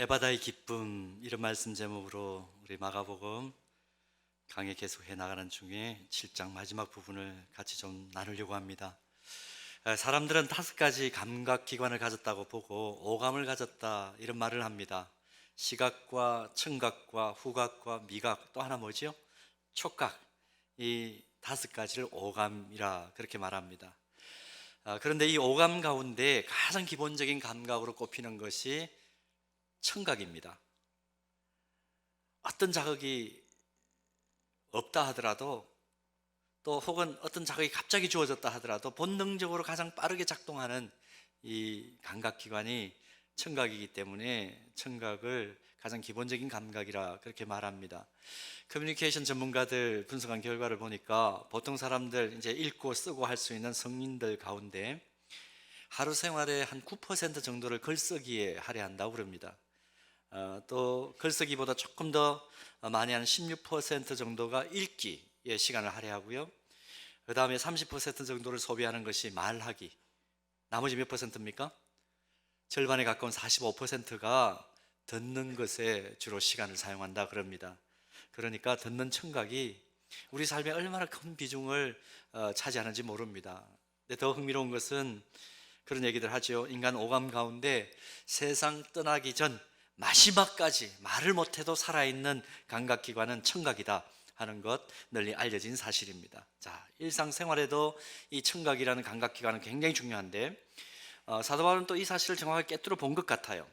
에바다의 기쁨 이런 말씀 제목으로 우리 마가복음 강의 계속해 나가는 중에 7장 마지막 부분을 같이 좀 나누려고 합니다. 사람들은 5가지 감각기관을 가졌다고 보고 오감을 가졌다 이런 말을 합니다. 시각과 청각과 후각과 미각, 또 하나 뭐죠? 촉각. 이 5가지를 오감이라 그렇게 말합니다. 그런데 이 오감 가운데 가장 기본적인 감각으로 꼽히는 것이 청각입니다. 어떤 자극이 없다 하더라도, 또 혹은 어떤 자극이 갑자기 주어졌다 하더라도 본능적으로 가장 빠르게 작동하는 이 감각기관이 청각이기 때문에 청각을 가장 기본적인 감각이라 그렇게 말합니다. 커뮤니케이션 전문가들 분석한 결과를 보니까 보통 사람들 이제 읽고 쓰고 할 수 있는 성인들 가운데 하루 생활의 한 9% 정도를 글쓰기에 할애한다고 그럽니다. 또 글쓰기보다 조금 더 많이 한 16% 정도가 읽기에 시간을 할애하고요. 그 다음에 30% 정도를 소비하는 것이 말하기. 나머지 몇 퍼센트입니까? 절반에 가까운 45%가 듣는 것에 주로 시간을 사용한다 그럽니다. 그러니까 듣는 청각이 우리 삶에 얼마나 큰 비중을 차지하는지 모릅니다. 근데 더 흥미로운 것은 그런 얘기들 하죠. 인간 오감 가운데 세상 떠나기 전 마지막까지 말을 못해도 살아있는 감각기관은 청각이다 하는 것 널리 알려진 사실입니다. 자, 일상생활에도 이 청각이라는 감각기관은 굉장히 중요한데 사도 바울은 또 이 사실을 정확하게 꿰뚫어 본 것 같아요.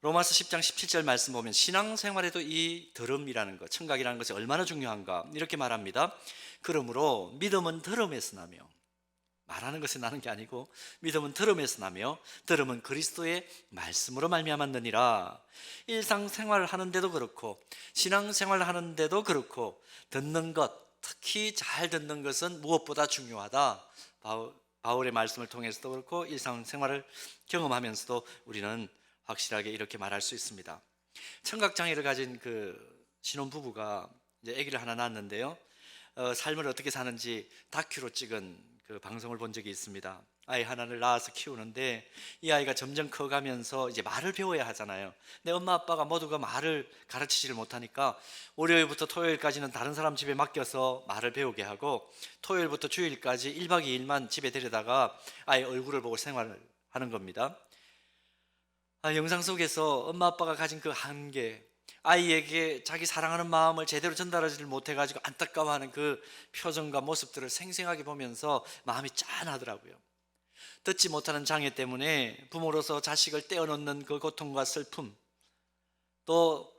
로마서 10장 17절 말씀 보면 신앙생활에도 이 들음이라는 것, 청각이라는 것이 얼마나 중요한가 이렇게 말합니다. 그러므로 믿음은 들음에서 나며, 말하는 것이 나는 게 아니고 믿음은 들음에서 나며 들음은 그리스도의 말씀으로 말미암았느니라. 일상생활을 하는데도 그렇고 신앙생활을 하는데도 그렇고 듣는 것, 특히 잘 듣는 것은 무엇보다 중요하다. 바울의 말씀을 통해서도 그렇고 일상생활을 경험하면서도 우리는 확실하게 이렇게 말할 수 있습니다. 청각장애를 가진 그 신혼부부가 이제 아기를 하나 낳았는데요, 삶을 어떻게 사는지 다큐로 찍은 그 방송을 본 적이 있습니다. 아이 하나를 낳아서 키우는데 이 아이가 점점 커가면서 이제 말을 배워야 하잖아요. 근데 엄마 아빠가 모두가 말을 가르치지를 못하니까 월요일부터 토요일까지는 다른 사람 집에 맡겨서 말을 배우게 하고 토요일부터 주일까지 1박 2일만 집에 데려다가 아이 얼굴을 보고 생활을 하는 겁니다. 영상 속에서 엄마 아빠가 가진 그 한계, 아이에게 자기 사랑하는 마음을 제대로 전달하지를 못해가지고 안타까워하는 그 표정과 모습들을 생생하게 보면서 마음이 짠하더라고요. 듣지 못하는 장애 때문에 부모로서 자식을 떼어놓는 그 고통과 슬픔, 또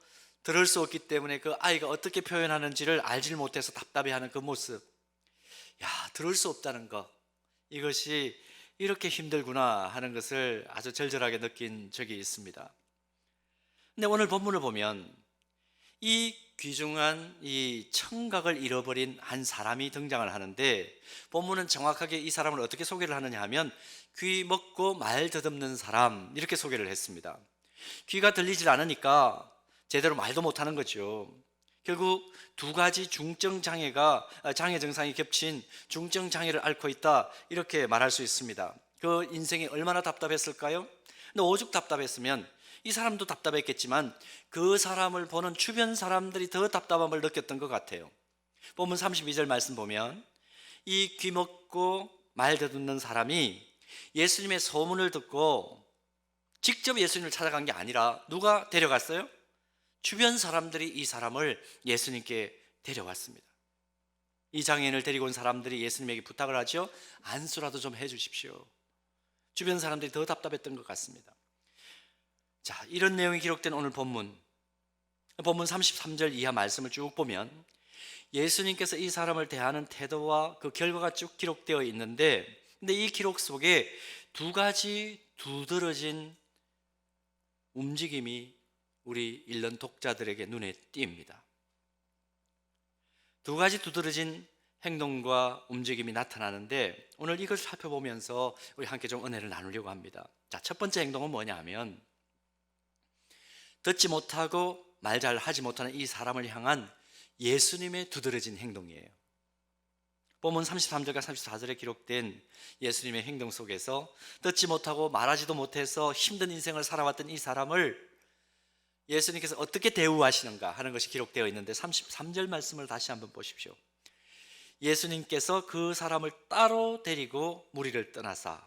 들을 수 없기 때문에 그 아이가 어떻게 표현하는지를 알지를 못해서 답답해하는 그 모습, 야, 들을 수 없다는 것, 이것이 이렇게 힘들구나 하는 것을 아주 절절하게 느낀 적이 있습니다. 근데 오늘 본문을 보면 이 귀중한 이 청각을 잃어버린 한 사람이 등장을 하는데, 본문은 정확하게 이 사람을 어떻게 소개를 하느냐 하면 귀 먹고 말 더듬는 사람 이렇게 소개를 했습니다. 귀가 들리질 않으니까 제대로 말도 못하는 거죠. 결국 2가지 장애 증상이 겹친 중증 장애를 앓고 있다 이렇게 말할 수 있습니다. 그 인생이 얼마나 답답했을까요? 근데 오죽 답답했으면 이 사람도 답답했겠지만 그 사람을 보는 주변 사람들이 더 답답함을 느꼈던 것 같아요. 본문 32절 말씀 보면 이 귀 먹고 말 더듬는 사람이 예수님의 소문을 듣고 직접 예수님을 찾아간 게 아니라 누가 데려갔어요? 주변 사람들이 이 사람을 예수님께 데려왔습니다. 이 장애인을 데리고 온 사람들이 예수님에게 부탁을 하죠. 안수라도 좀 해주십시오. 주변 사람들이 더 답답했던 것 같습니다. 자, 이런 내용이 기록된 오늘 본문 33절 이하 말씀을 쭉 보면 예수님께서 이 사람을 대하는 태도와 그 결과가 쭉 기록되어 있는데, 근데 이 기록 속에 2가지 두드러진 움직임이 우리 읽는 독자들에게 눈에 띕니다. 2가지 두드러진 행동과 움직임이 나타나는데 오늘 이걸 살펴보면서 우리 함께 좀 은혜를 나누려고 합니다. 자, 첫 번째 행동은 뭐냐 하면 듣지 못하고 말 잘 하지 못하는 이 사람을 향한 예수님의 두드러진 행동이에요. 본문 33절과 34절에 기록된 예수님의 행동 속에서 듣지 못하고 말하지도 못해서 힘든 인생을 살아왔던 이 사람을 예수님께서 어떻게 대우하시는가 하는 것이 기록되어 있는데 33절 말씀을 다시 한번 보십시오. 예수님께서 그 사람을 따로 데리고 무리를 떠나사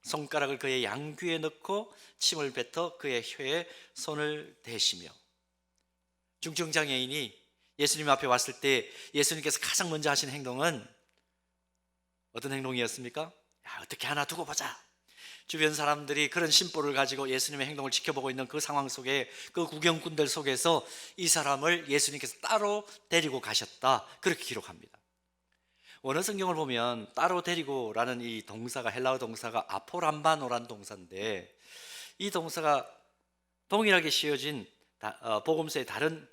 손가락을 그의 양귀에 넣고 침을 뱉어 그의 혀에 손을 대시며. 중증장애인이 예수님 앞에 왔을 때 예수님께서 가장 먼저 하신 행동은 어떤 행동이었습니까? 야, 어떻게 하나 두고 보자. 주변 사람들이 그런 심보를 가지고 예수님의 행동을 지켜보고 있는 그 상황 속에, 그 구경꾼들 속에서 이 사람을 예수님께서 따로 데리고 가셨다, 그렇게 기록합니다. 원어 성경을 보면 따로 데리고라는 이 동사가, 헬라어 동사가 아포람바노란 동사인데, 이 동사가 동일하게 씌워진 복음서의 다른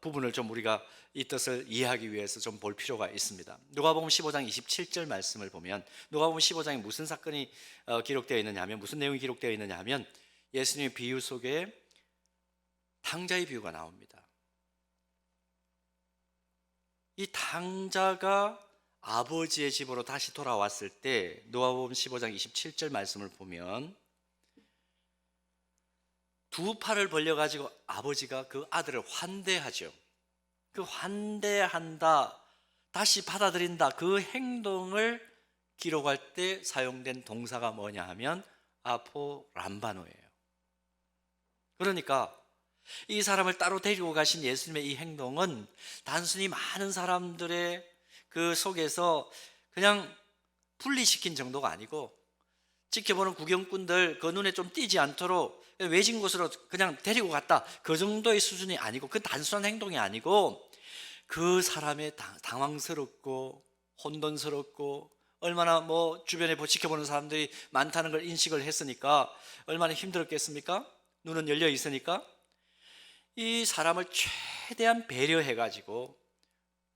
부분을 좀 우리가 이 뜻을 이해하기 위해서 좀 볼 필요가 있습니다. 누가복음 15장 27절 말씀을 보면, 누가복음 15장에 무슨 사건이 기록되어 있느냐 하면, 무슨 내용이 기록되어 있느냐 하면, 예수님의 비유 속에 탕자의 비유가 나옵니다. 이 탕자가 아버지의 집으로 다시 돌아왔을 때 누가복음 15장 27절 말씀을 보면, 두 팔을 벌려가지고 아버지가 그 아들을 환대하죠. 그 환대한다, 다시 받아들인다, 그 행동을 기록할 때 사용된 동사가 뭐냐 하면 아포람바노예요. 그러니까 이 사람을 따로 데리고 가신 예수님의 이 행동은 단순히 많은 사람들의 그 속에서 그냥 분리시킨 정도가 아니고, 지켜보는 구경꾼들 그 눈에 좀 띄지 않도록 외진 곳으로 그냥 데리고 갔다, 그 정도의 수준이 아니고, 그 단순한 행동이 아니고, 그 사람의 당황스럽고 혼돈스럽고, 얼마나 주변에 지켜보는 사람들이 많다는 걸 인식을 했으니까 얼마나 힘들었겠습니까? 눈은 열려 있으니까 이 사람을 최대한 배려해가지고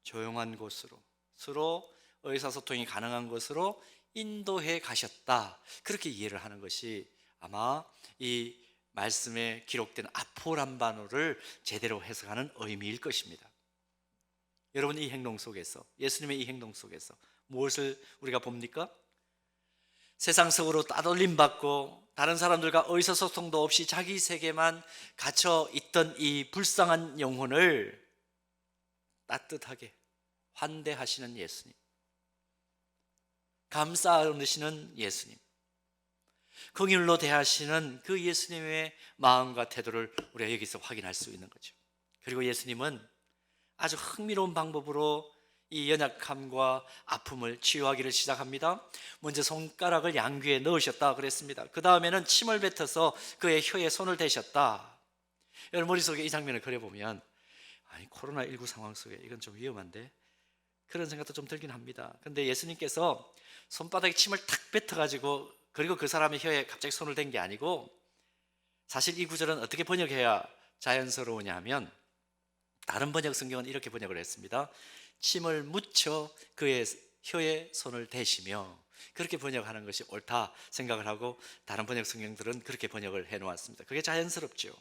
조용한 곳으로, 서로 의사소통이 가능한 곳으로 인도해 가셨다, 그렇게 이해를 하는 것이 아마 이 말씀에 기록된 아포람바노를 제대로 해석하는 의미일 것입니다. 여러분, 이 행동 속에서, 예수님의 이 행동 속에서 무엇을 우리가 봅니까? 세상 속으로 따돌림 받고 다른 사람들과 의사소통도 없이 자기 세계만 갇혀 있던 이 불쌍한 영혼을 따뜻하게 환대하시는 예수님, 감싸 안으시는 예수님, 긍휼로 대하시는 그 예수님의 마음과 태도를 우리가 여기서 확인할 수 있는 거죠. 그리고 예수님은 아주 흥미로운 방법으로 이 연약함과 아픔을 치유하기를 시작합니다. 먼저 손가락을 양귀에 넣으셨다 그랬습니다. 그 다음에는 침을 뱉어서 그의 혀에 손을 대셨다. 여러분 머릿속에 이 장면을 그려보면, 아니 코로나19 상황 속에 이건 좀 위험한데, 그런 생각도 좀 들긴 합니다. 근데 예수님께서 손바닥에 침을 탁 뱉어가지고 그리고 그 사람의 혀에 갑자기 손을 댄 게 아니고, 사실 이 구절은 어떻게 번역해야 자연스러우냐 하면, 다른 번역 성경은 이렇게 번역을 했습니다. 침을 묻혀 그의 혀에 손을 대시며, 그렇게 번역하는 것이 옳다 생각을 하고 다른 번역 성경들은 그렇게 번역을 해놓았습니다. 그게 자연스럽죠.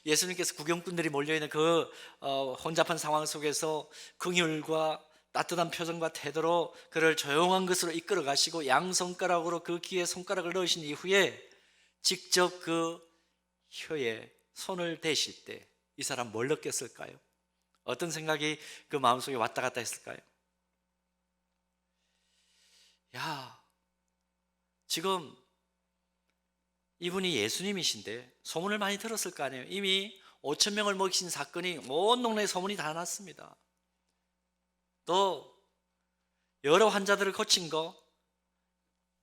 예수님께서 구경꾼들이 몰려있는 그 혼잡한 상황 속에서 긍휼과 따뜻한 표정과 태도로 그를 조용한 것으로 이끌어 가시고, 양손가락으로 그 귀에 손가락을 넣으신 이후에 직접 그 혀에 손을 대실 때 이 사람 뭘 느꼈을까요? 어떤 생각이 그 마음속에 왔다 갔다 했을까요? 야, 지금 이분이 예수님이신데 소문을 많이 들었을 거 아니에요. 이미 5천 명을 먹이신 사건이 온 동네에 소문이 다 났습니다. 또 여러 환자들을 고친 거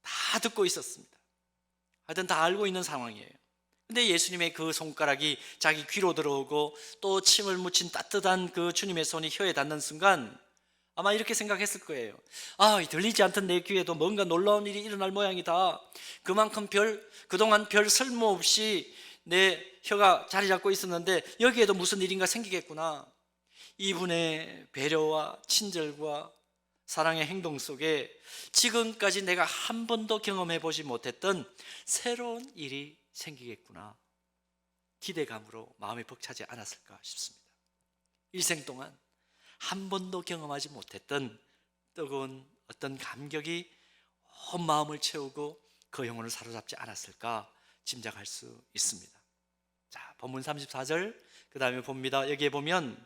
다 듣고 있었습니다. 하여튼 다 알고 있는 상황이에요. 근데 예수님의 그 손가락이 자기 귀로 들어오고 또 침을 묻힌 따뜻한 그 주님의 손이 혀에 닿는 순간 아마 이렇게 생각했을 거예요. 아, 들리지 않던 내 귀에도 뭔가 놀라운 일이 일어날 모양이다. 그만큼 그동안 별 쓸모없이 내 혀가 자리 잡고 있었는데 여기에도 무슨 일인가 생기겠구나. 이분의 배려와 친절과 사랑의 행동 속에 지금까지 내가 한 번도 경험해 보지 못했던 새로운 일이 생기겠구나, 기대감으로 마음이 벅차지 않았을까 싶습니다. 일생 동안 한 번도 경험하지 못했던 뜨거운 어떤 감격이 온 마음을 채우고 그 영혼을 사로잡지 않았을까 짐작할 수 있습니다. 자, 본문 34절 그 다음에 봅니다. 여기에 보면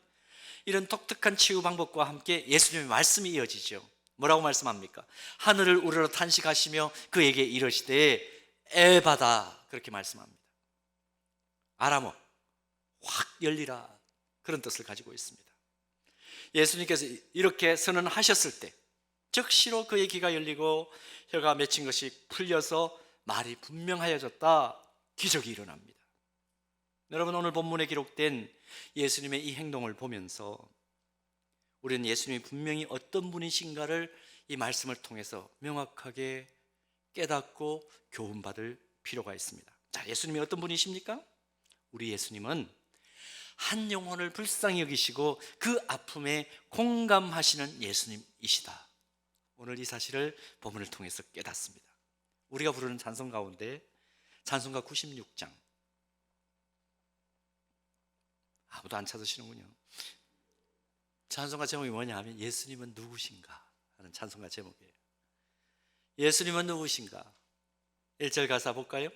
이런 독특한 치유 방법과 함께 예수님의 말씀이 이어지죠. 뭐라고 말씀합니까? 하늘을 우러러 탄식하시며 그에게 이르시되 에바다, 그렇게 말씀합니다. 아람어 확 열리라, 그런 뜻을 가지고 있습니다. 예수님께서 이렇게 선언하셨을 때 즉시로 그의 귀가 열리고 혀가 맺힌 것이 풀려서 말이 분명하여졌다. 기적이 일어납니다. 여러분, 오늘 본문에 기록된 예수님의 이 행동을 보면서 우리는 예수님이 분명히 어떤 분이신가를 이 말씀을 통해서 명확하게 깨닫고 교훈받을 필요가 있습니다. 자, 예수님이 어떤 분이십니까? 우리 예수님은 한 영혼을 불쌍히 여기시고 그 아픔에 공감하시는 예수님이시다. 오늘 이 사실을 본문을 통해서 깨닫습니다. 우리가 부르는 찬송 가운데 찬송가 96장, 아무도 안 찾으시는군요. 찬송가 제목이 뭐냐 하면 예수님은 누구신가 하는 찬송가 제목이에요. 예수님은 누구신가? 1절 가사 볼까요?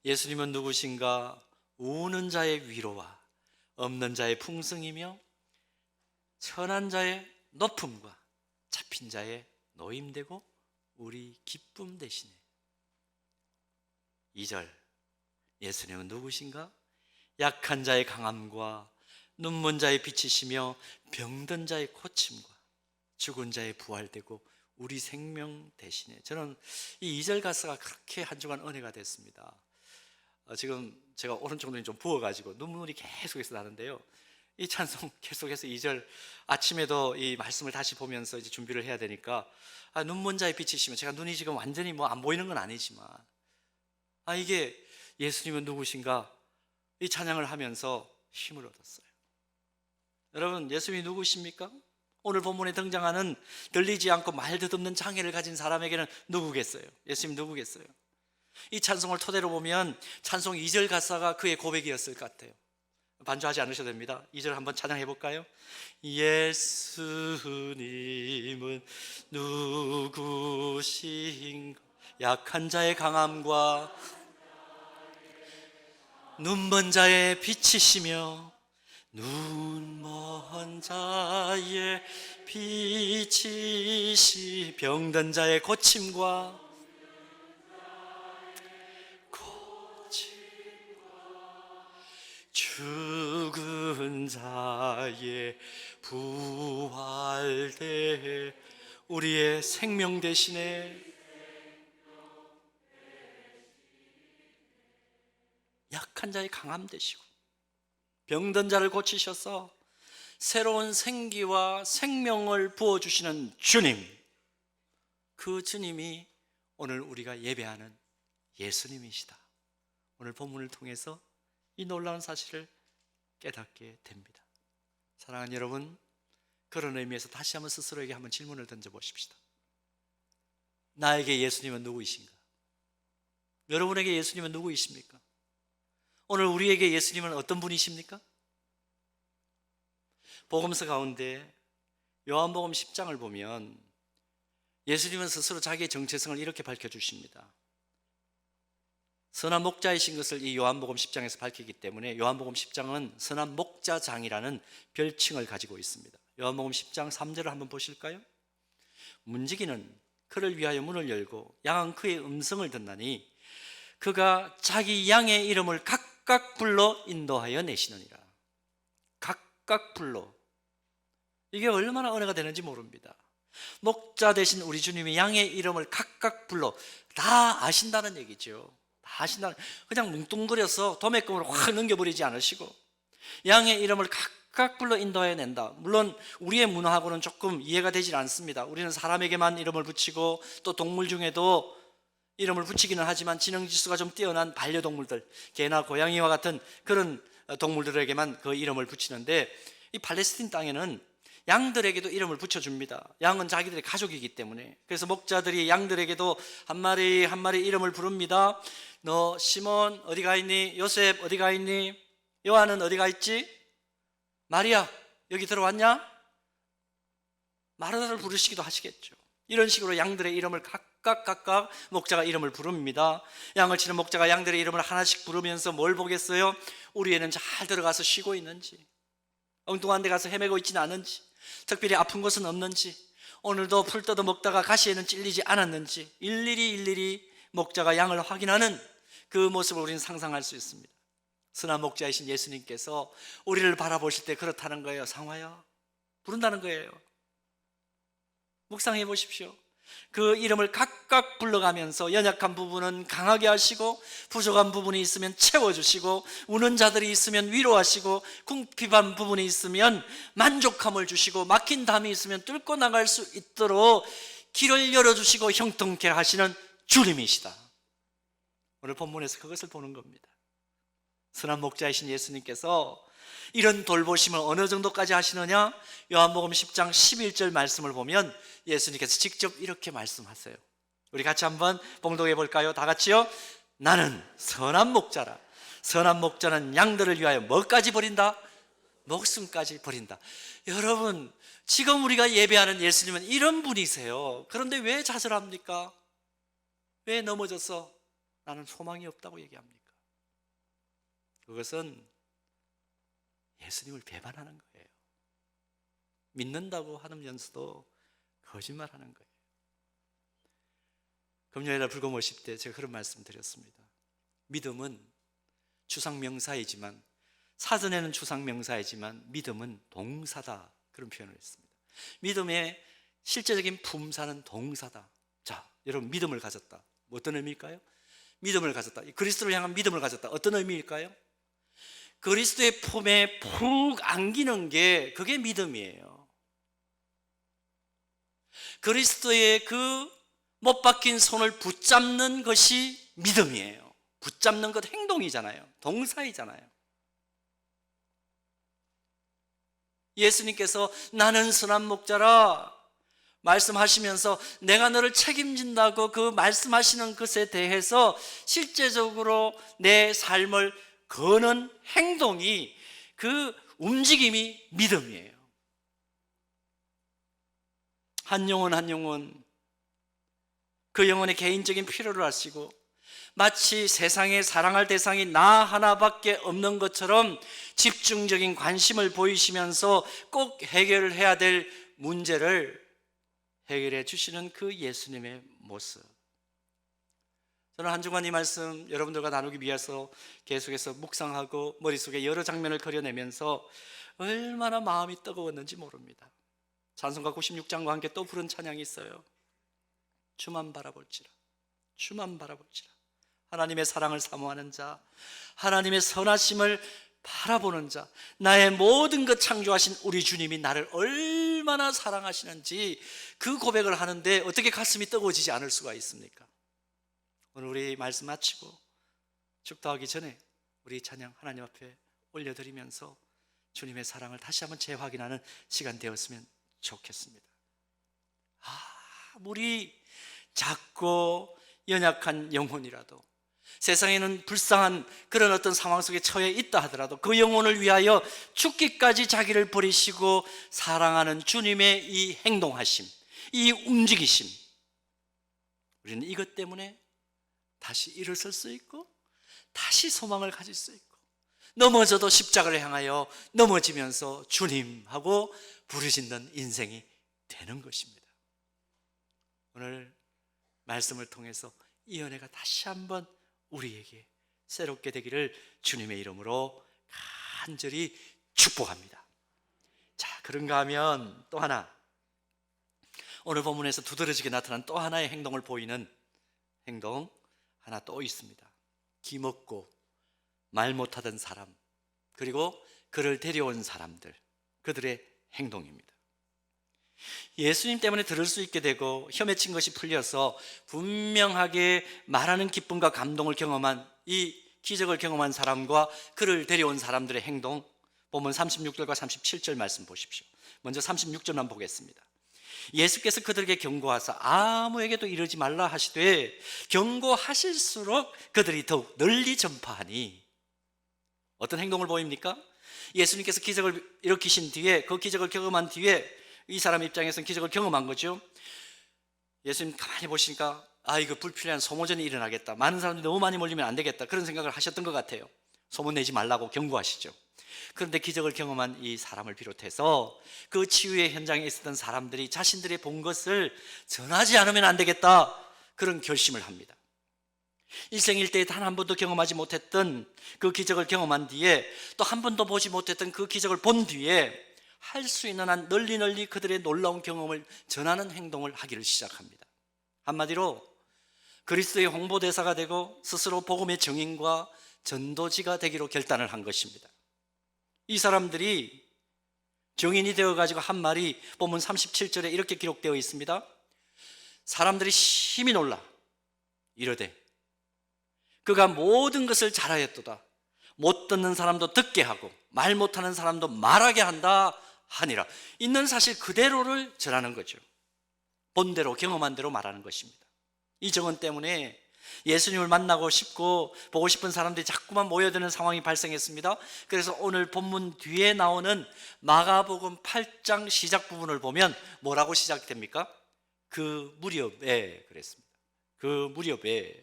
예수님은 누구신가? 우는 자의 위로와 없는 자의 풍성이며 천한 자의 높음과 잡힌 자의 노임되고 우리 기쁨 되시네. 2절 예수님은 누구신가? 약한 자의 강함과 눈먼 자의 빛이시며 병든 자의 고침과 죽은 자의 부활되고 우리 생명 되시네. 저는 이 2절 가사가 그렇게 한 주간 은혜가 됐습니다. 지금 제가 오른쪽 눈이 좀 부어가지고 눈물이 계속해서 나는데요, 이 찬송 계속해서 2절 아침에도 이 말씀을 다시 보면서 이제 준비를 해야 되니까 눈먼 자의 빛이시면, 제가 눈이 지금 완전히 뭐 안 보이는 건 아니지만 이게 예수님은 누구신가, 이 찬양을 하면서 힘을 얻었어요. 여러분, 예수님이 누구십니까? 오늘 본문에 등장하는 들리지 않고 말 듣없는 장애를 가진 사람에게는 누구겠어요? 예수님 누구겠어요? 이 찬송을 토대로 보면 찬송 2절 가사가 그의 고백이었을 것 같아요. 반주하지 않으셔도 됩니다. 2절 한번 찬양해 볼까요? 예수님은 누구신가? 약한 자의 강함과 눈먼 자의 빛이시며 눈먼 자의 빛이시 병든 자의 고침과 죽은 자의 부활되 우리의 생명 되시네. 약한 자의 강함 되시고 병든 자를 고치셔서 새로운 생기와 생명을 부어주시는 주님, 그 주님이 오늘 우리가 예배하는 예수님이시다. 오늘 본문을 통해서 이 놀라운 사실을 깨닫게 됩니다. 사랑하는 여러분, 그런 의미에서 다시 한번 스스로에게 한번 질문을 던져보십시다. 나에게 예수님은 누구이신가? 여러분에게 예수님은 누구이십니까? 오늘 우리에게 예수님은 어떤 분이십니까? 복음서 가운데 요한복음 10장을 보면 예수님은 스스로 자기의 정체성을 이렇게 밝혀주십니다. 선한 목자이신 것을 이 요한복음 10장에서 밝히기 때문에 요한복음 10장은 선한 목자장이라는 별칭을 가지고 있습니다. 요한복음 10장 3절을 한번 보실까요? 문지기는 그를 위하여 문을 열고 양은 그의 음성을 듣나니 그가 자기 양의 이름을 각각 불러 인도하여 내시느니라. 각각 불러. 이게 얼마나 은혜가 되는지 모릅니다. 목자 되신 우리 주님이 양의 이름을 각각 불러 다 아신다는 얘기죠. 다 아신다는, 그냥 뭉뚱그려서 도매금으로 확 넘겨버리지 않으시고 양의 이름을 각각 불러 인도해 낸다. 물론 우리의 문화하고는 조금 이해가 되질 않습니다. 우리는 사람에게만 이름을 붙이고 또 동물 중에도 이름을 붙이기는 하지만 지능지수가 좀 뛰어난 반려동물들, 개나 고양이와 같은 그런 동물들에게만 그 이름을 붙이는데, 이 팔레스틴 땅에는 양들에게도 이름을 붙여줍니다. 양은 자기들의 가족이기 때문에. 그래서 목자들이 양들에게도 한 마리 한 마리 이름을 부릅니다. 너 시몬 어디가 있니? 요셉 어디가 있니? 요한은 어디가 있지? 마리아 여기 들어왔냐? 마르다를 부르시기도 하시겠죠. 이런 식으로 양들의 이름을 각각 목자가 이름을 부릅니다. 양을 치는 목자가 양들의 이름을 하나씩 부르면서 뭘 보겠어요? 우리 애는 잘 들어가서 쉬고 있는지, 엉뚱한 데 가서 헤매고 있지는 않은지, 특별히 아픈 곳은 없는지, 오늘도 풀 뜯어 먹다가 가시에는 찔리지 않았는지 일일이 목자가 양을 확인하는 그 모습을 우리는 상상할 수 있습니다. 선한 목자이신 예수님께서 우리를 바라보실 때 그렇다는 거예요. 상화야, 부른다는 거예요. 묵상해 보십시오. 그 이름을 각각 불러가면서 연약한 부분은 강하게 하시고, 부족한 부분이 있으면 채워주시고, 우는 자들이 있으면 위로하시고, 궁핍한 부분이 있으면 만족함을 주시고, 막힌 담이 있으면 뚫고 나갈 수 있도록 길을 열어주시고 형통케 하시는 주님이시다. 오늘 본문에서 그것을 보는 겁니다. 선한 목자이신 예수님께서 이런 돌보심을 어느 정도까지 하시느냐? 요한복음 10장 11절 말씀을 보면 예수님께서 직접 이렇게 말씀하세요. 우리 같이 한번 봉독해 볼까요? 다 같이요. 나는 선한 목자라. 선한 목자는 양들을 위하여 뭐까지 버린다? 목숨까지 버린다. 여러분, 지금 우리가 예배하는 예수님은 이런 분이세요. 그런데 왜 좌절합니까? 왜 넘어져서 나는 소망이 없다고 얘기합니까? 그것은 예수님을 배반하는 거예요. 믿는다고 하면서도 거짓말하는 거예요. 금요일날 불금 50대 제가 그런 말씀 드렸습니다. 믿음은 추상명사이지만, 사전에는 추상명사이지만 믿음은 동사다, 그런 표현을 했습니다. 믿음의 실제적인 품사는 동사다. 자, 여러분, 믿음을 가졌다. 어떤 의미일까요? 믿음을 가졌다, 그리스도를 향한 믿음을 가졌다. 어떤 의미일까요? 그리스도의 품에 푹 안기는 게, 그게 믿음이에요. 그리스도의 그 못 박힌 손을 붙잡는 것이 믿음이에요. 붙잡는 것 행동이잖아요. 동사이잖아요. 예수님께서 나는 선한 목자라 말씀하시면서 내가 너를 책임진다고 그 말씀하시는 것에 대해서 실제적으로 내 삶을 거는 행동이, 그 움직임이 믿음이에요. 한 영혼 그 영혼의 개인적인 필요를 아시고, 마치 세상에 사랑할 대상이 나 하나밖에 없는 것처럼 집중적인 관심을 보이시면서 꼭 해결을 해야 될 문제를 해결해 주시는 그 예수님의 모습. 저는 한 주간 이 말씀 여러분들과 나누기 위해서 계속해서 묵상하고 머릿속에 여러 장면을 그려내면서 얼마나 마음이 뜨거웠는지 모릅니다. 찬송가 96장과 함께 또 부른 찬양이 있어요. 주만 바라볼지라, 주만 바라볼지라. 하나님의 사랑을 사모하는 자, 하나님의 선하심을 바라보는 자, 나의 모든 것 창조하신 우리 주님이 나를 얼마나 사랑하시는지 그 고백을 하는데 어떻게 가슴이 뜨거워지지 않을 수가 있습니까? 오늘 우리 말씀 마치고 축도하기 전에 우리 찬양 하나님 앞에 올려드리면서 주님의 사랑을 다시 한번 재확인하는 시간 되었으면 좋겠습니다. 아무리 작고 연약한 영혼이라도, 세상에는 불쌍한 그런 어떤 상황 속에 처해 있다 하더라도 그 영혼을 위하여 죽기까지 자기를 버리시고 사랑하는 주님의 이 행동하심, 이 움직이심, 우리는 이것 때문에 다시 일어설 수 있고 다시 소망을 가질 수 있고, 넘어져도 십자가를 향하여 넘어지면서 주님하고 부르짖는 인생이 되는 것입니다. 오늘 말씀을 통해서 이 은혜가 다시 한번 우리에게 새롭게 되기를 주님의 이름으로 간절히 축복합니다. 자, 그런가 하면 또 하나, 오늘 본문에서 두드러지게 나타난 또 하나의 행동을 보이는 행동 하나 또 있습니다. 기먹고 말 못하던 사람, 그리고 그를 데려온 사람들, 그들의 행동입니다. 예수님 때문에 들을 수 있게 되고 혐에 친 것이 풀려서 분명하게 말하는 기쁨과 감동을 경험한, 이 기적을 경험한 사람과 그를 데려온 사람들의 행동, 보면 36절과 37절 말씀 보십시오. 먼저 36절만 보겠습니다. 예수께서 그들에게 경고하사 아무에게도 이르지 말라 하시되 경고하실수록 그들이 더욱 널리 전파하니. 어떤 행동을 보입니까? 예수님께서 기적을 일으키신 뒤에, 그 기적을 경험한 뒤에 이 사람 입장에서는 기적을 경험한 거죠. 예수님 가만히 보시니까 이거 불필요한 소모전이 일어나겠다, 많은 사람들이 너무 많이 몰리면 안 되겠다, 그런 생각을 하셨던 것 같아요. 소문 내지 말라고 경고하시죠. 그런데 기적을 경험한 이 사람을 비롯해서 그 치유의 현장에 있었던 사람들이 자신들이 본 것을 전하지 않으면 안 되겠다, 그런 결심을 합니다. 일생일대에 단 한 번도 경험하지 못했던 그 기적을 경험한 뒤에, 또 한 번도 보지 못했던 그 기적을 본 뒤에 할 수 있는 한 널리 그들의 놀라운 경험을 전하는 행동을 하기를 시작합니다. 한마디로 그리스도의 홍보대사가 되고 스스로 복음의 증인과 전도지가 되기로 결단을 한 것입니다. 이 사람들이 증인이 되어가지고 한 말이 본문 37절에 이렇게 기록되어 있습니다. 사람들이 심히 놀라 이르되 그가 모든 것을 잘하였도다. 못 듣는 사람도 듣게 하고 말 못하는 사람도 말하게 한다 하니라. 있는 사실 그대로를 전하는 거죠. 본대로 경험한 대로 말하는 것입니다. 이 증언 때문에 예수님을 만나고 싶고 보고 싶은 사람들이 자꾸만 모여드는 상황이 발생했습니다. 그래서 오늘 본문 뒤에 나오는 마가복음 8장 시작 부분을 보면 뭐라고 시작됩니까? 그 무렵에 그랬습니다. 그 무렵에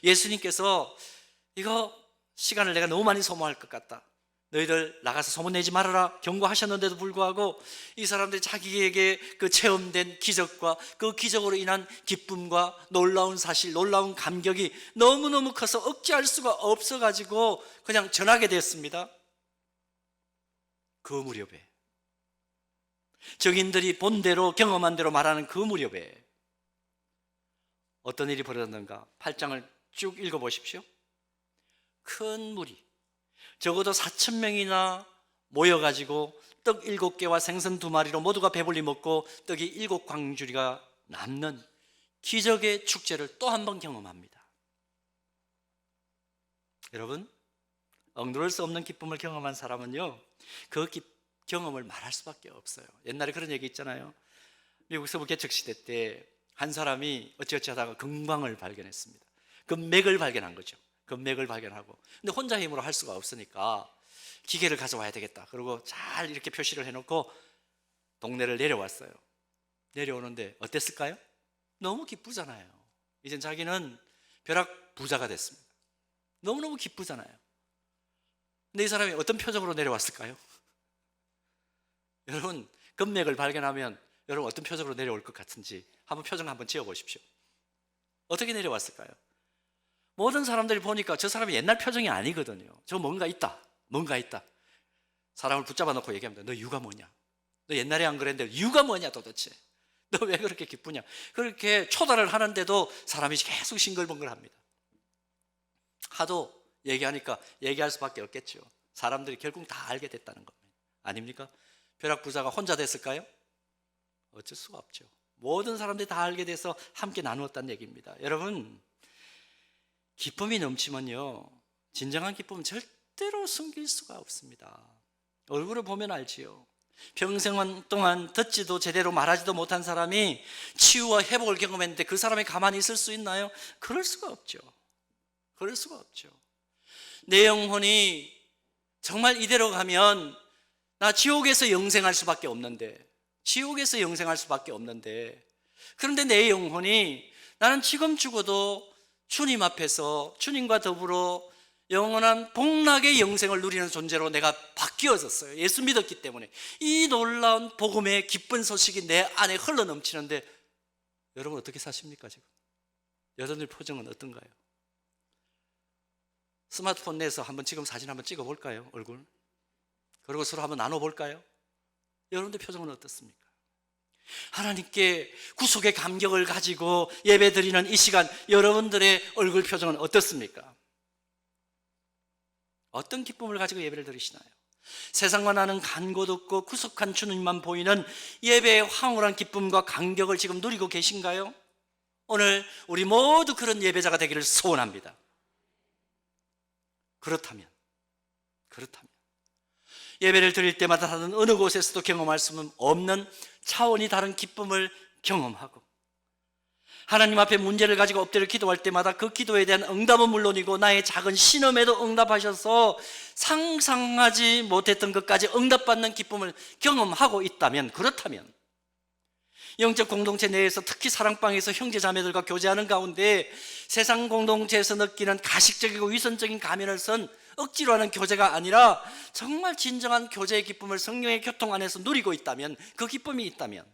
예수님께서 이거 시간을 내가 너무 많이 소모할 것 같다, 너희들 나가서 소문내지 말아라 경고하셨는데도 불구하고 이 사람들이 자기에게 그 체험된 기적과 그 기적으로 인한 기쁨과 놀라운 사실, 놀라운 감격이 너무너무 커서 억제할 수가 없어가지고 그냥 전하게 됐습니다. 그 무렵에, 증인들이 본 대로 경험한 대로 말하는 그 무렵에 어떤 일이 벌어졌는가? 8장을 쭉 읽어보십시오. 큰 무리, 적어도 4,000명이나 모여가지고 떡 7개와 생선 2마리로 모두가 배불리 먹고 떡이 7광주리가 남는 기적의 축제를 또 한 번 경험합니다. 여러분, 억누를 수 없는 기쁨을 경험한 사람은요, 그 경험을 말할 수밖에 없어요. 옛날에 그런 얘기 있잖아요. 미국 서부 개척 시대 때 한 사람이 어찌어찌 하다가 금광을 발견했습니다. 금맥을 발견한 거죠. 금맥을 발견하고, 근데 혼자 힘으로 할 수가 없으니까 기계를 가져와야 되겠다, 그리고 잘 이렇게 표시를 해놓고 동네를 내려왔어요. 내려오는데 어땠을까요? 너무 기쁘잖아요. 이젠 자기는 벼락 부자가 됐습니다. 너무너무 기쁘잖아요. 근데 이 사람이 어떤 표정으로 내려왔을까요? 여러분, 금맥을 발견하면 여러분 어떤 표정으로 내려올 것 같은지 한번 표정 한번 지어보십시오. 어떻게 내려왔을까요? 모든 사람들이 보니까 저 사람이 옛날 표정이 아니거든요. 저 뭔가 있다, 뭔가 있다. 사람을 붙잡아 놓고 얘기합니다. 너 이유가 뭐냐? 너 옛날에 안 그랬는데 이유가 뭐냐 도대체? 너 왜 그렇게 기쁘냐? 그렇게 초달을 하는데도 사람이 계속 싱글벙글합니다. 하도 얘기하니까 얘기할 수밖에 없겠죠. 사람들이 결국 다 알게 됐다는 겁니다. 아닙니까? 벼락부자가 혼자 됐을까요? 어쩔 수가 없죠. 모든 사람들이 다 알게 돼서 함께 나누었다는 얘기입니다. 여러분, 기쁨이 넘치면요, 진정한 기쁨은 절대로 숨길 수가 없습니다. 얼굴을 보면 알지요. 평생 동안 듣지도 제대로 말하지도 못한 사람이 치유와 회복을 경험했는데 그 사람이 가만히 있을 수 있나요? 그럴 수가 없죠. 그럴 수가 없죠. 내 영혼이 정말 이대로 가면 나 지옥에서 영생할 수밖에 없는데, 지옥에서 영생할 수밖에 없는데, 그런데 내 영혼이 나는 지금 죽어도 주님 앞에서 주님과 더불어 영원한 복락의 영생을 누리는 존재로 내가 바뀌어졌어요. 예수 믿었기 때문에. 이 놀라운 복음의 기쁜 소식이 내 안에 흘러넘치는데 여러분 어떻게 사십니까 지금? 여러분의 표정은 어떤가요? 스마트폰 내서 한번 지금 사진 한번 찍어볼까요? 얼굴. 그리고 서로 한번 나눠볼까요? 여러분들 표정은 어떻습니까? 하나님께 구속의 감격을 가지고 예배드리는 이 시간, 여러분들의 얼굴 표정은 어떻습니까? 어떤 기쁨을 가지고 예배를 드리시나요? 세상과 나는 간 곳 없고 구속한 주님만 보이는 예배의 황홀한 기쁨과 감격을 지금 누리고 계신가요? 오늘 우리 모두 그런 예배자가 되기를 소원합니다. 그렇다면 예배를 드릴 때마다 다른 어느 곳에서도 경험할 수 없는 차원이 다른 기쁨을 경험하고, 하나님 앞에 문제를 가지고 엎드려 기도할 때마다 그 기도에 대한 응답은 물론이고 나의 작은 신음에도 응답하셔서 상상하지 못했던 것까지 응답받는 기쁨을 경험하고 있다면, 그렇다면 영적 공동체 내에서 특히 사랑방에서 형제 자매들과 교제하는 가운데 세상 공동체에서 느끼는 가식적이고 위선적인 가면을 쓴 억지로 하는 교제가 아니라 정말 진정한 교제의 기쁨을 성령의 교통 안에서 누리고 있다면, 그 기쁨이 있다면,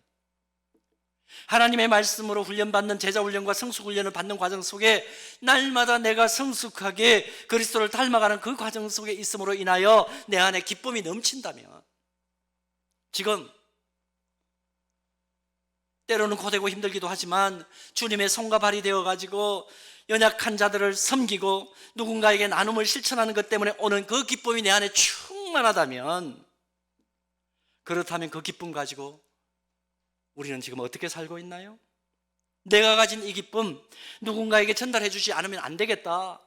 하나님의 말씀으로 훈련받는 제자훈련과 성숙훈련을 받는 과정 속에 날마다 내가 성숙하게 그리스도를 닮아가는 그 과정 속에 있음으로 인하여 내 안에 기쁨이 넘친다면, 지금 때로는 고되고 힘들기도 하지만 주님의 손과 발이 되어가지고 연약한 자들을 섬기고 누군가에게 나눔을 실천하는 것 때문에 오는 그 기쁨이 내 안에 충만하다면, 그렇다면 그 기쁨 가지고 우리는 지금 어떻게 살고 있나요? 내가 가진 이 기쁨 누군가에게 전달해 주지 않으면 안 되겠다.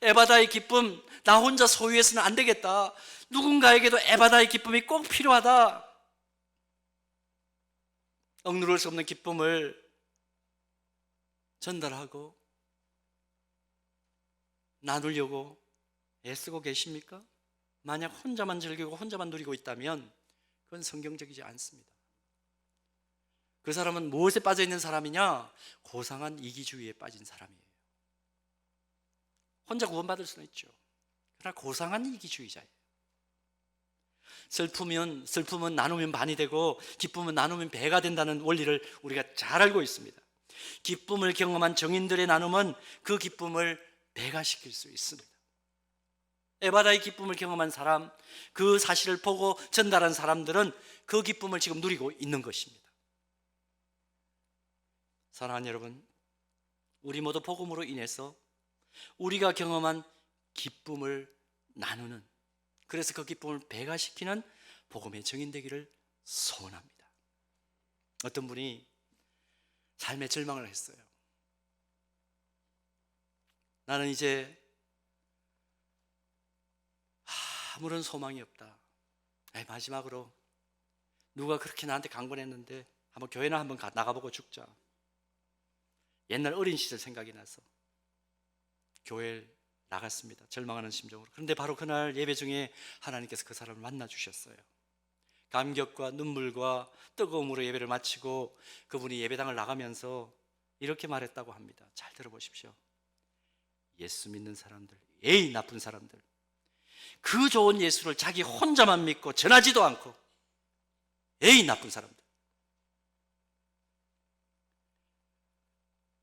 에바다의 기쁨 나 혼자 소유해서는 안 되겠다. 누군가에게도 에바다의 기쁨이 꼭 필요하다. 억누를 수 없는 기쁨을 전달하고 나누려고 애쓰고 계십니까? 만약 혼자만 즐기고 혼자만 누리고 있다면 그건 성경적이지 않습니다. 그 사람은 무엇에 빠져 있는 사람이냐? 고상한 이기주의에 빠진 사람이에요. 혼자 구원받을 수는 있죠. 그러나 고상한 이기주의자예요. 슬픔은 나누면 반이 되고 기쁨은 나누면 배가 된다는 원리를 우리가 잘 알고 있습니다. 기쁨을 경험한 정인들의 나눔은 그 기쁨을 배가 시킬 수 있습니다. 에바다의 기쁨을 경험한 사람, 그 사실을 보고 전달한 사람들은 그 기쁨을 지금 누리고 있는 것입니다. 사랑하는 여러분, 우리 모두 복음으로 인해서 우리가 경험한 기쁨을 나누는, 그래서 그 기쁨을 배가시키는 복음의 증인 되기를 소원합니다. 어떤 분이 삶의 절망을 했어요. 나는 이제 아무런 소망이 없다. 마지막으로 누가 그렇게 나한테 강권했는데 한번 교회나 한번 나가보고 죽자. 옛날 어린 시절 생각이 나서 교회를 나갔습니다. 절망하는 심정으로. 그런데 바로 그날 예배 중에 하나님께서 그 사람을 만나 주셨어요. 감격과 눈물과 뜨거움으로 예배를 마치고 그분이 예배당을 나가면서 이렇게 말했다고 합니다. 잘 들어보십시오. 예수 믿는 사람들, 에이 나쁜 사람들, 그 좋은 예수를 자기 혼자만 믿고 전하지도 않고, 에이 나쁜 사람들.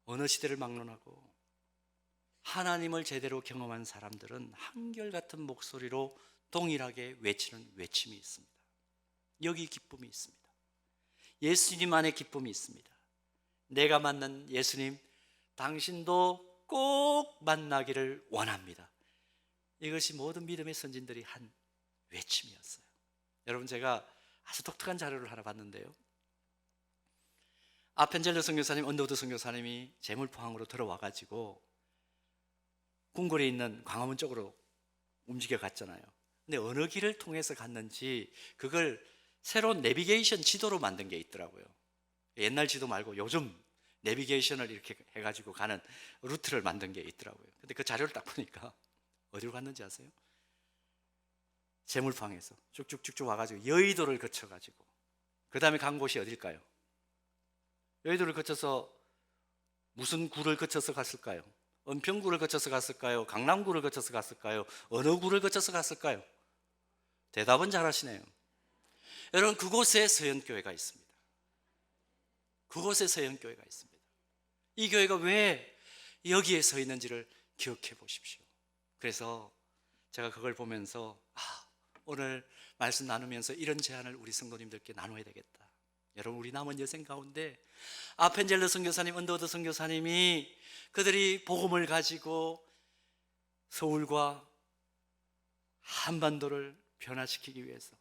어느 시대를 막론하고 하나님을 제대로 경험한 사람들은 한결같은 목소리로 동일하게 외치는 외침이 있습니다. 여기 기쁨이 있습니다. 예수님 안에 기쁨이 있습니다. 내가 만난 예수님, 당신도 꼭 만나기를 원합니다. 이것이 모든 믿음의 선진들이 한 외침이었어요. 여러분, 제가 아주 독특한 자료를 하나 봤는데요. 아펜젤러 선교사님, 언더우드 선교사님이 재물포항으로 들어와가지고 궁궐에 있는 광화문 쪽으로 움직여 갔잖아요. 근데 어느 길을 통해서 갔는지 그걸 새로운 내비게이션 지도로 만든 게 있더라고요. 옛날 지도 말고 요즘 내비게이션을 이렇게 해가지고 가는 루트를 만든 게 있더라고요. 근데 그 자료를 딱 보니까 어디로 갔는지 아세요? 재물포항에서 쭉쭉쭉쭉 와가지고 여의도를 거쳐가지고 그 다음에 간 곳이 어딜까요? 여의도를 거쳐서 무슨 구를 거쳐서 갔을까요? 은평구를 거쳐서 갔을까요? 강남구를 거쳐서 갔을까요? 어느 구를 거쳐서 갔을까요? 대답은 잘하시네요. 여러분, 그곳에 서현교회가 있습니다. 그곳에 서현교회가 있습니다. 이 교회가 왜 여기에 서 있는지를 기억해 보십시오. 그래서 제가 그걸 보면서 오늘 말씀 나누면서 이런 제안을 우리 성도님들께 나눠야 되겠다. 여러분, 우리 남은 여생 가운데 아펜젤러 선교사님, 언더우드 선교사님이 그들이 복음을 가지고 서울과 한반도를 변화시키기 위해서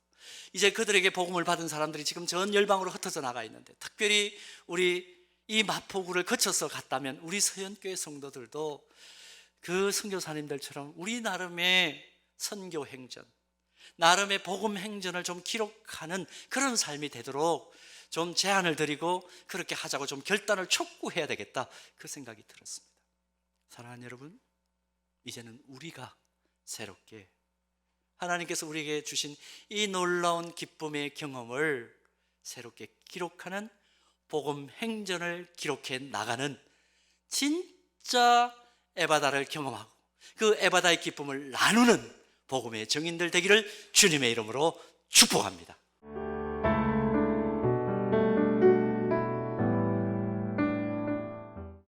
이제 그들에게 복음을 받은 사람들이 지금 전 열방으로 흩어져 나가 있는데, 특별히 우리 이 마포구를 거쳐서 갔다면 우리 서현교회 성도들도 그 선교사님들처럼 우리 나름의 선교 행전, 나름의 복음 행전을 좀 기록하는 그런 삶이 되도록 좀 제안을 드리고 그렇게 하자고 좀 결단을 촉구해야 되겠다, 그 생각이 들었습니다. 사랑하는 여러분, 이제는 우리가 새롭게 하나님께서 우리에게 주신 이 놀라운 기쁨의 경험을 새롭게 기록하는 복음 행전을 기록해 나가는 진짜 에바다를 경험하고 그 에바다의 기쁨을 나누는 복음의 증인들 되기를 주님의 이름으로 축복합니다.